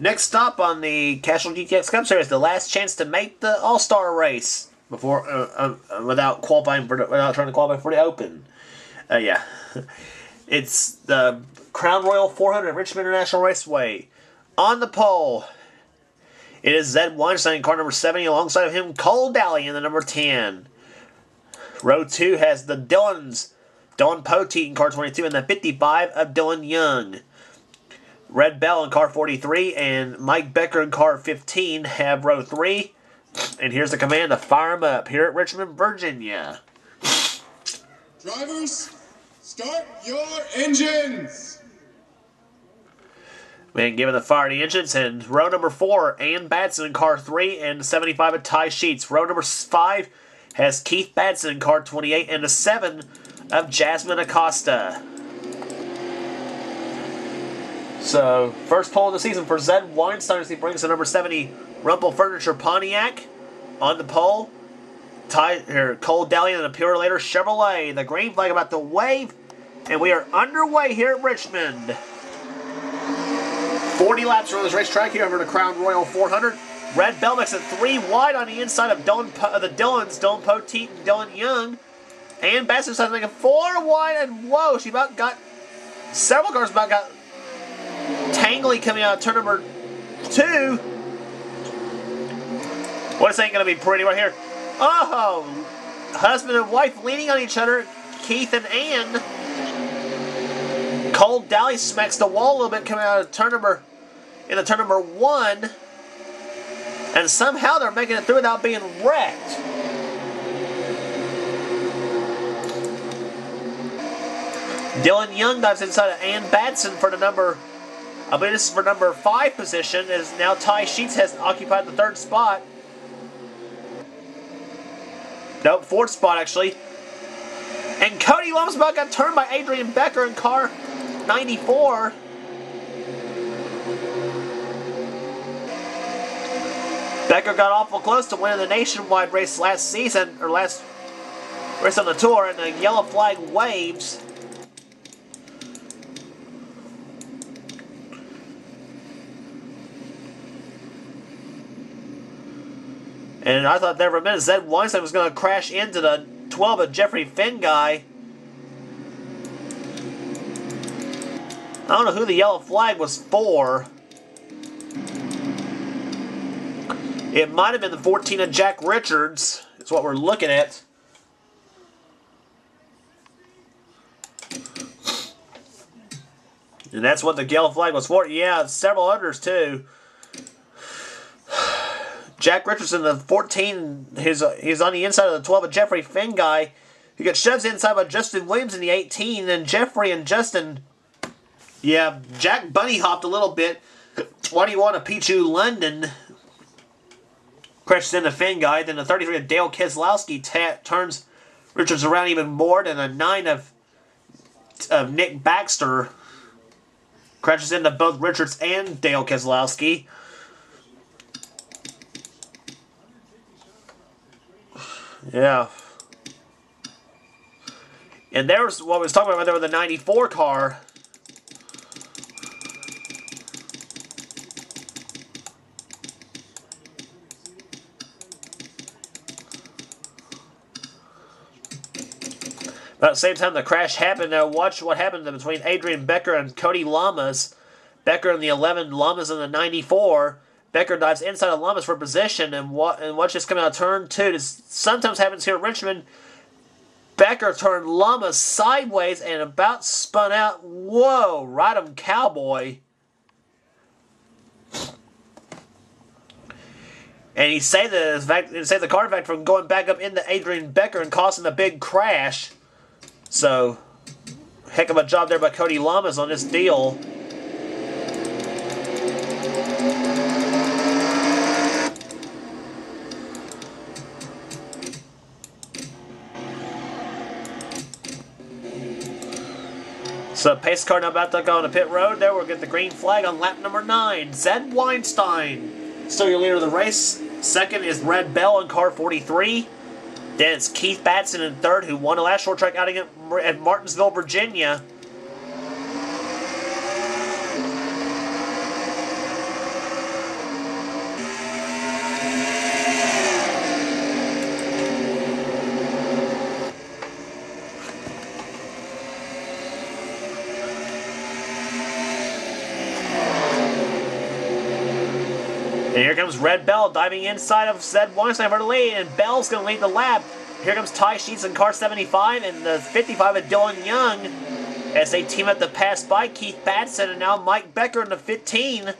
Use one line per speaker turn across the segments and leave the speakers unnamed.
Next stop on the Castrol GTX Cup Series, the last chance to make the All Star Race before without qualifying without trying to qualify for the Open. Yeah, it's the Crown Royal 400 at Richmond International Raceway. On the pole, it is Zed Weinstein in car number 70. Alongside of him, Cole Daly in the number 10. Row 2 has the Dylan Poteet in car 22 and the 55 of Dylan Young. Red Bell in car 43 and Mike Becker in car 15 have row 3. And here's the command to fire them up here at Richmond, Virginia.
Drivers, start your engines!
Man, given the fire the engines, and row number 4, Ann Batson in car 3 and 75 of Ty Sheets. Row number 5 has Keith Batson in car 28 and the 7 of Jasmine Acosta. So, first pole of the season for Zed Weinstein as he brings the number 70 Rumpel Furniture Pontiac on the pole. Cole Daly and the Purelator Chevrolet. The green flag about to wave, and we are underway here at Richmond. 40 laps around this racetrack here over the Crown Royal 400. Red Bell makes it 3 wide on the inside of the Dylans, Dylan Poteet and Dylan Young. And Bassett starts making 4 wide, and whoa, she about got, several cars about got tangly coming out of turn number 2. Well, this ain't going to be pretty right here. Oh, husband and wife leaning on each other, Keith and Ann. Cole Daly smacks the wall a little bit coming out of turn number 1. And somehow they're making it through without being wrecked. Dylan Young dives inside of Ann Batson for the number, I believe this is for number 5 position, as now Ty Sheets has occupied the 3rd spot. Nope, 4th spot actually. And Cody Lumsbach got turned by Adrian Becker in car 94. Becker got awful close to winning the nationwide race last season, or last race on the tour, and the yellow flag waves. And I thought there for a minute Zed Weinstein was going to crash into the 12 of Jeffrey Finn guy. I don't know who the yellow flag was for. It might have been the 14 of Jack Richards. That's what we're looking at. And that's what the yellow flag was for. Yeah, several others too. Jack Richardson, the 14, he's on the inside of the 12 of Jeffrey Finn guy. He gets shoved inside by Justin Williams in the 18. And Jeffrey and Justin, yeah, Jack bunny hopped a little bit. 21 of Pichu London crashes into Finn guy. Then the 33 of Dale Keselowski turns Richards around even more. Then the 9 of Nick Baxter crashes into both Richards and Dale Keselowski. Yeah. And there's what we was talking about there with the 94 car. But at the same time the crash happened, watch what happened between Adrian Becker and Cody Lamas. Becker in the 11, Lamas in the 94. Becker dives inside of Lamas for position, and watch this coming out of turn 2. This sometimes happens here at Richmond. Becker turned Lamas sideways and about spun out. Whoa, ride him cowboy. And he saved the car, in fact, from going back up into Adrian Becker and causing a big crash. So, heck of a job there by Cody Lamas on this deal. So pace car now about to go on the pit road. There we'll get the green flag on lap number 9. Zed Weinstein still your leader of the race. Second is Red Bell in car 43. Then it's Keith Batson in 3rd, who won the last short track outing at Martinsville, Virginia. here comes Red Bell diving inside of Zed Weinstein for the lead, and Bell's going to lead the lap. Here comes Ty Sheets in car 75 and the 55 of Dylan Young as they team up to pass by Keith Batson and now Mike Becker in the 15.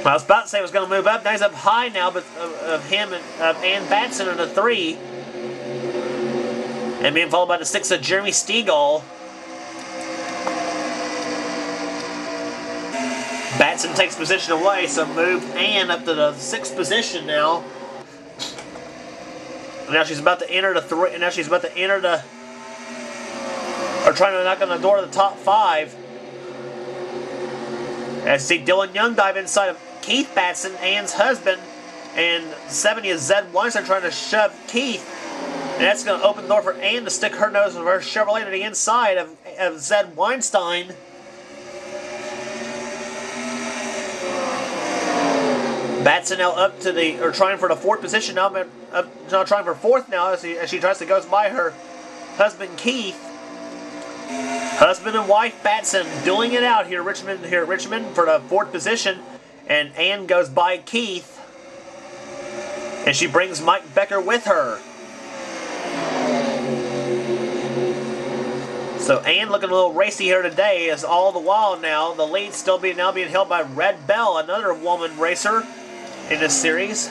I was about to say it was going to move up. Now he's up high now, but of him and Ann Batson in the 3. And being followed by the 6 of Jeremy Stegall. Batson takes position away, so move Ann up to the 6th position now. And now she's about to enter the 3. And now she's about to enter the, or trying to knock on the door of the top 5. As you see Dylan Young dive inside of Keith Batson, Ann's husband, and 70 is Zed Weinstein trying to shove Keith. And that's going to open the door for Ann to stick her nose of her Chevrolet to the inside of Zed Weinstein. Batson now up to the, or trying for the 4th position now, now trying for 4th now as she tries to go by her husband Keith. Husband and wife Batson doing it out here at Richmond for the 4th position, and Ann goes by Keith, and she brings Mike Becker with her. So Ann looking a little racy here today, as all the while now the lead still being held by Red Bell, another woman racer in this series.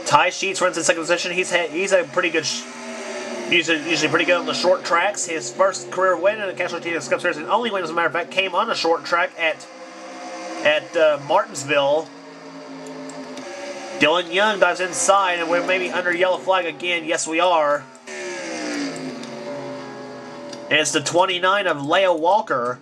Ty Sheets runs in 2nd position. He's a pretty good, usually pretty good on the short tracks. His first career win in the Castrol GTX Cup Series, and only win, as a matter of fact, came on a short track at Martinsville. Dylan Young dives inside, and we're maybe under yellow flag again. Yes, we are. And it's the 29 of Leah Walker.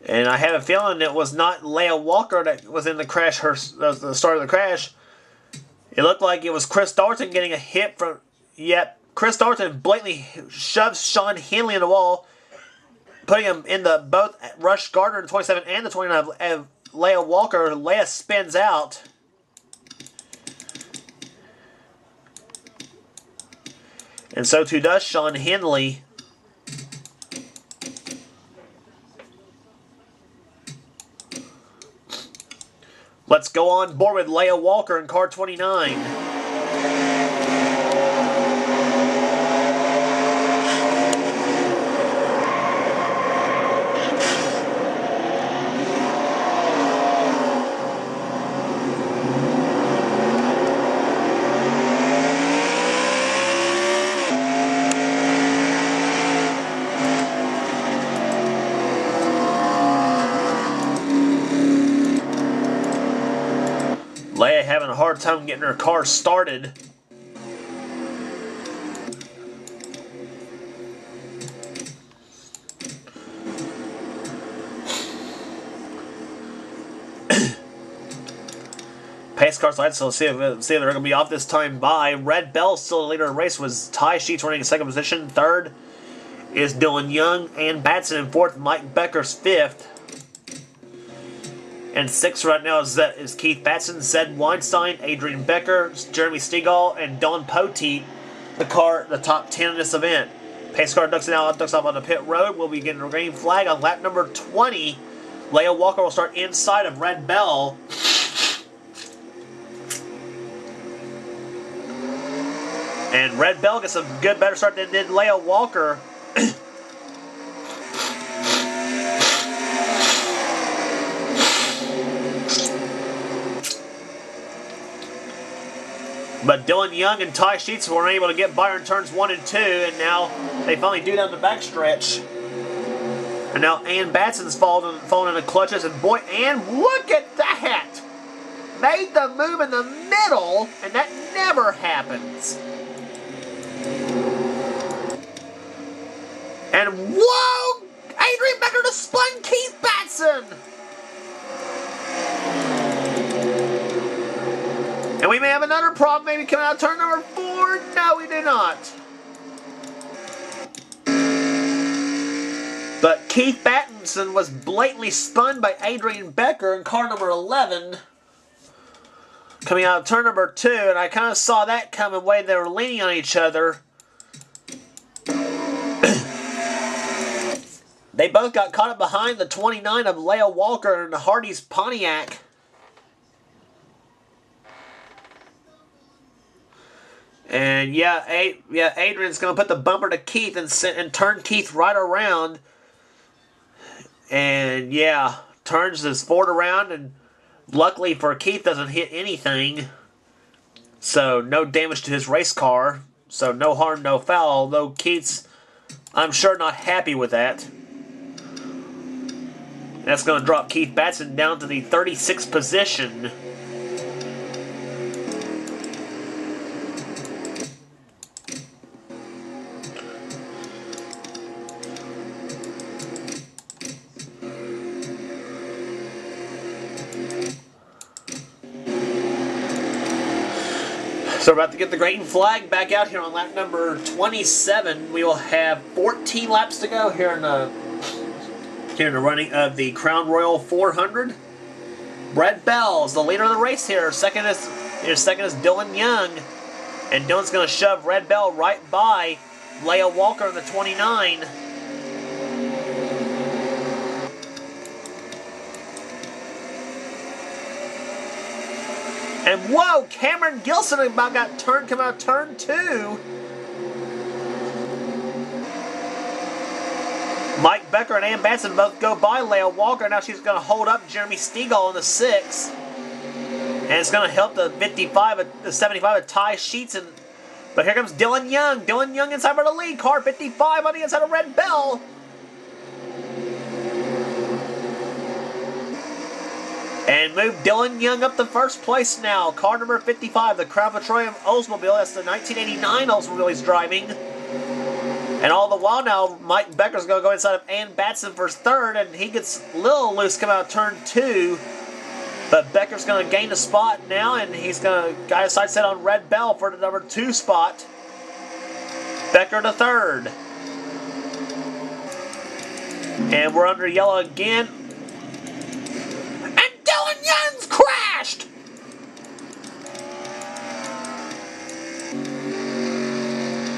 And I have a feeling it was not Leah Walker that was in the crash, the start of the crash. It looked like it was Chris Darton getting a hit from, yep, Chris Darton blatantly shoves Sean Henley in the wall, putting him in the both Rush Gardner, the 27 and the 29 of Leah Walker. Leah spins out. And so too does Sean Henley. Let's go on board with Leah Walker in car 29. Leia having a hard time getting her car started. Pace car side, so let's see if they're going to be off this time by. Red Bell still the leader of the race was Ty Sheets running in 2nd position. 3rd is Dylan Young and Batson in 4th. Mike Becker's 5th. And 6th right now is Keith Batson, Zed Weinstein, Adrian Becker, Jeremy Stegall, and Don Poteet, the top 10 in this event. Pace car ducks off on the pit road. We'll be getting a green flag on lap number 20. Leah Walker will start inside of Red Bell. And Red Bell gets a better start than did Leah Walker. But Dylan Young and Ty Sheets were able to get by in turns 1 and 2, and now they finally do down the backstretch. And now Ann Batson's falling in the clutches, and boy, Ann, look at that! Made the move in the middle, and that never happens. And whoa! Adrian Becker to spun Keith Batson! And we may have another problem maybe coming out of turn number 4. No, we do not. But Keith Batson was blatantly spun by Adrian Becker in car number 11. coming out of turn number 2, and I kind of saw that coming the way they were leaning on each other. They both got caught up behind the 29 of Leah Walker and Hardy's Pontiac. And yeah, Adrian's going to put the bumper to Keith and turn Keith right around. And yeah, turns this Ford around, and luckily for Keith, doesn't hit anything. So no damage to his race car. So no harm, no foul. Although Keith's, I'm sure, not happy with that. That's going to drop Keith Batson down to the 36th position. So we're about to get the green flag back out here on lap number 27. We will have 14 laps to go here in the running of the Crown Royal 400. Brett Bell is the leader of the race here. Second is Dylan Young. And Dylan's going to shove Red Bell right by Leah Walker in the 29. And whoa, Cameron Gilson about got turned, come out of turn 2. Mike Becker and Ann Batson both go by Leah Walker. Now she's going to hold up Jeremy Stegall in the 6. And it's going to help the 75 of Ty Sheets. But here comes Dylan Young. Dylan Young inside for the lead. Car 55 on the inside of Red Bell. And move Dylan Young up to first place now. Car number 55, the Crown Petroleum Oldsmobile. That's the 1989 Oldsmobile he's driving. And all the while now, Mike Becker's going to go inside of Ann Batson for third, and he gets a little loose coming out of turn 2. But Becker's going to gain a spot now, and he's going to got a side set on Red Bell for the number 2 spot. Becker to third. And we're under yellow again. Dylan Young's crashed!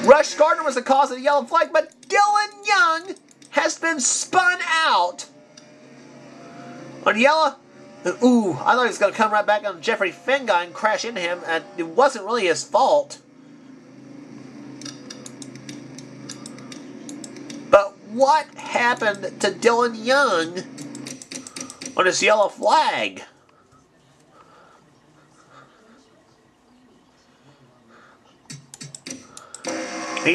Rush Gardner was the cause of the yellow flag, but Dylan Young has been spun out. On yellow, ooh, I thought he was going to come right back on Jeffrey Finguy and crash into him, and it wasn't really his fault. But what happened to Dylan Young on this yellow flag?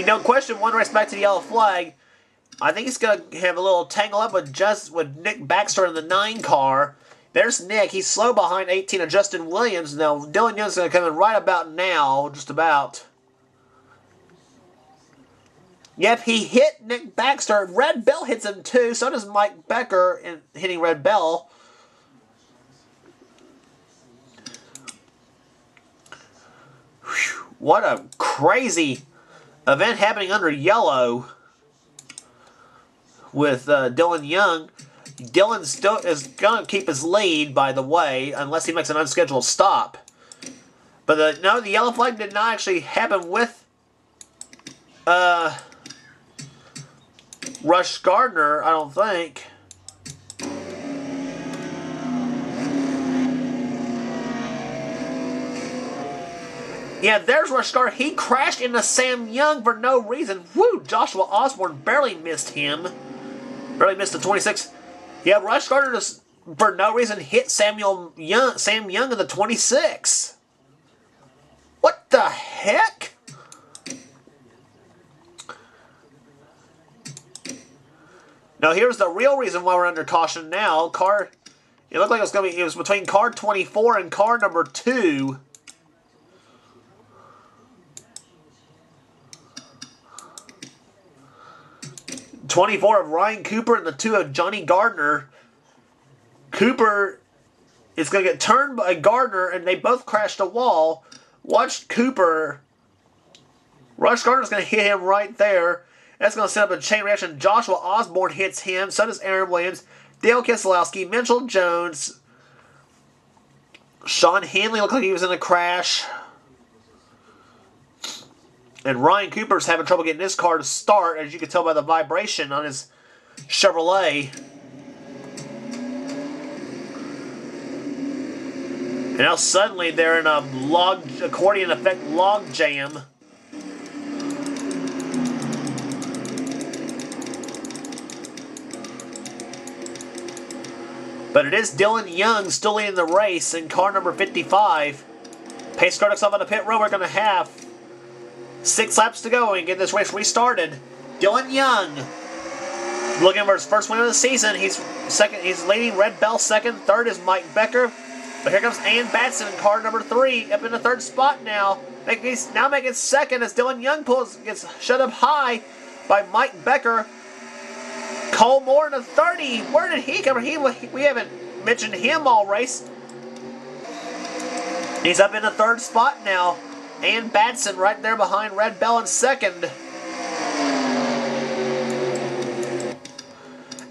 No question, one race back to the yellow flag. I think he's going to have a little tangle up with Nick Baxter in the 9 car. There's Nick. He's slow behind 18 of Justin Williams. Now, Dylan Young's going to come in right about now, just about. Yep, he hit Nick Baxter. Red Bell hits him too. So does Mike Becker in hitting Red Bell. Whew, what a crazy event happening under yellow with Dylan Young. Dylan still is going to keep his lead, by the way, unless he makes an unscheduled stop. But no, the yellow flag did not actually happen with Rush Gardner, I don't think. Yeah, there's Rush Gardner. He crashed into Sam Young for no reason. Woo! Joshua Osborne barely missed him. Barely missed the 26. Yeah, Rush Gardner just, for no reason, hit Sam Young in the 26. What the heck? Now, here's the real reason why we're under caution now. It looked like it was going to be, it was between car 24 and car number 2. '24 of Ryan Cooper and the 2 of Johnny Gardner. Cooper is going to get turned by Gardner, and they both crashed a wall. Watch Cooper. Rush Gardner's going to hit him right there. That's going to set up a chain reaction. Joshua Osborne hits him. So does Aaron Williams. Dale Keselowski, Mitchell Jones, Sean Hanley looked like he was in a crash. And Ryan Cooper's having trouble getting his car to start, as you can tell by the vibration on his Chevrolet. And now suddenly they're in a accordion effect log jam. But it is Dylan Young still leading the race in car number 55. Pace car looks off on the pit road. We're going to have 6 laps to go and get this race restarted. Dylan Young looking for his first win of the season. He's second. He's leading Red Bell second. Third is Mike Becker. But here comes Ann Batson in car number 3, up in the 3rd spot now. He's now making second as Dylan Young gets shut up high by Mike Becker. Cole Moore in the 30. Where did he come from? We haven't mentioned him all race. He's up in the 3rd spot now. Ann Batson right there behind Red Bell in second.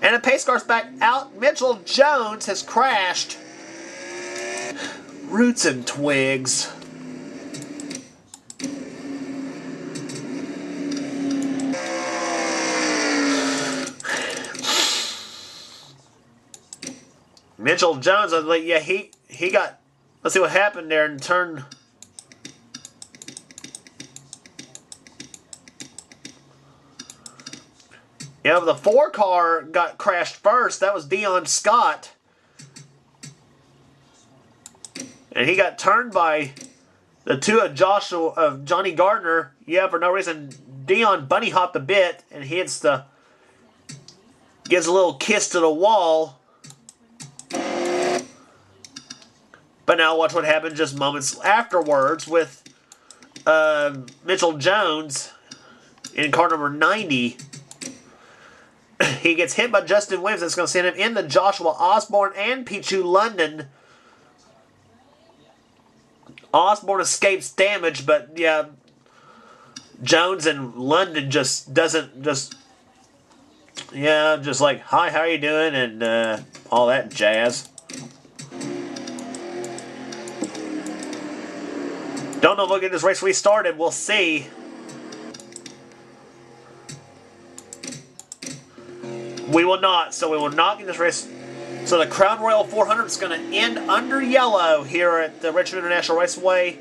And the pace car's back out. Mitchell Jones has crashed. Roots and twigs. Mitchell Jones, yeah, he got. Let's see what happened there in turn. Yeah, the 4 car got crashed first. That was Dion Scott. And he got turned by the 2 of Johnny Gardner. Yeah, for no reason. Dion bunny hopped a bit and gives a little kiss to the wall. But now watch what happened just moments afterwards with Mitchell Jones in car number 90. He gets hit by Justin Williams. That's going to send him into Joshua Osborne and Pichu London. Osborne escapes damage, but yeah, Jones and London just like, hi, how are you doing, and all that jazz. Don't know if we'll get this race restarted. We'll see. We will not. So we will not get this race. So the Crown Royal 400 is going to end under yellow here at the Richmond International Raceway.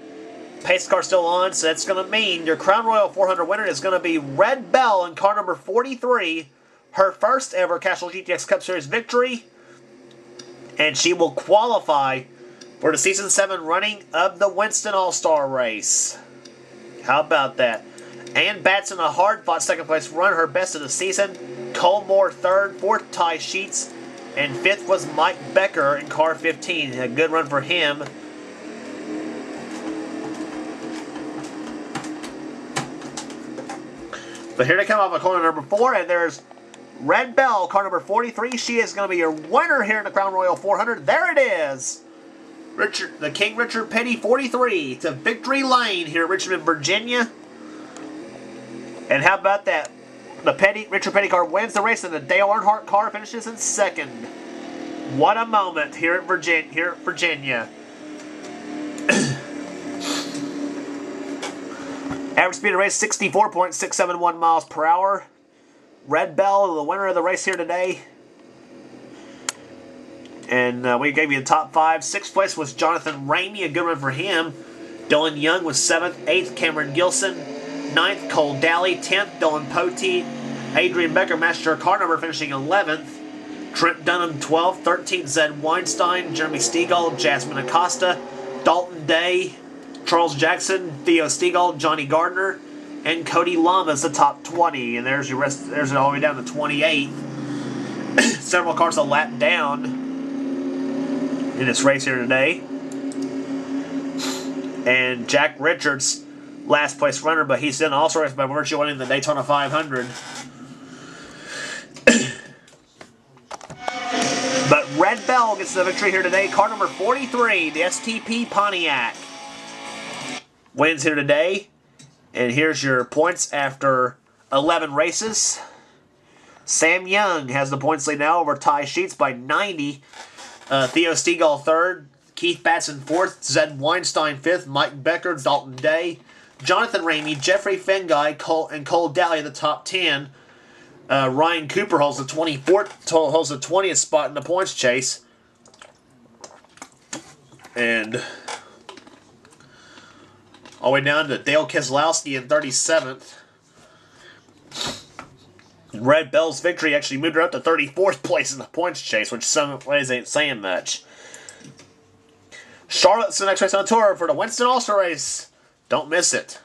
Pace car still on, so that's going to mean your Crown Royal 400 winner is going to be Red Bell in car number 43. Her first ever Castrol GTX Cup Series victory. And she will qualify for the Season 7 running of the Winston All Star Race. How about that? Ann Batson, a hard-fought second-place run, her best of the season. Cole Moore, 3rd. 4th, Ty Sheets. And 5th was Mike Becker in car 15. A good run for him. But here they come off of corner number 4, and there's Red Bell, car number 43. She is going to be your winner here in the Crown Royal 400. There it is. The King Richard Petty 43 to Victory Lane here in Richmond, Virginia. And how about that? The Richard Petty car wins the race, and the Dale Earnhardt car finishes in 2nd. What a moment here at Virginia. Average speed of the race, 64.671 miles per hour. Red Bell, the winner of the race here today. And we gave you the top 5. 6th place was Jonathan Ramey, a good run for him. Dylan Young was 7th. 8th, Cameron Gilson. 9th, Cole Daly. 10th, Dylan Poteet. Adrian Becker matched her car number, finishing 11th. Trent Dunham, 12th. 13th, Zed Weinstein. Jeremy Stegall. Jasmine Acosta. Dalton Day. Charles Jackson. Theo Stegall. Johnny Gardner. And Cody Lamas, the top 20. And there's your rest. There's it all the way down to 28. Several cars a lap down in this race here today. And Jack Richards, last place runner, but he's in the All Star Race by virtue of winning the Daytona 500. But Red Bell gets the victory here today. Car number 43, the STP Pontiac, wins here today. And here's your points after 11 races. Sam Young has the points lead now over Ty Sheets by 90. Theo Stegall 3rd. Keith Batson 4th, Zed Weinstein 5th, Mike Becker, Dalton Day, Jonathan Ramey, Jeffrey Fengai, and Cole Daly in the top 10. Ryan Cooper holds the 20th spot in the points chase. And all the way down to Dale Keselowski in 37th. Red Bell's victory actually moved her up to 34th place in the points chase, which some ways ain't saying much. Charlotte's the next race on tour for the Winston All Star Race. Don't miss it.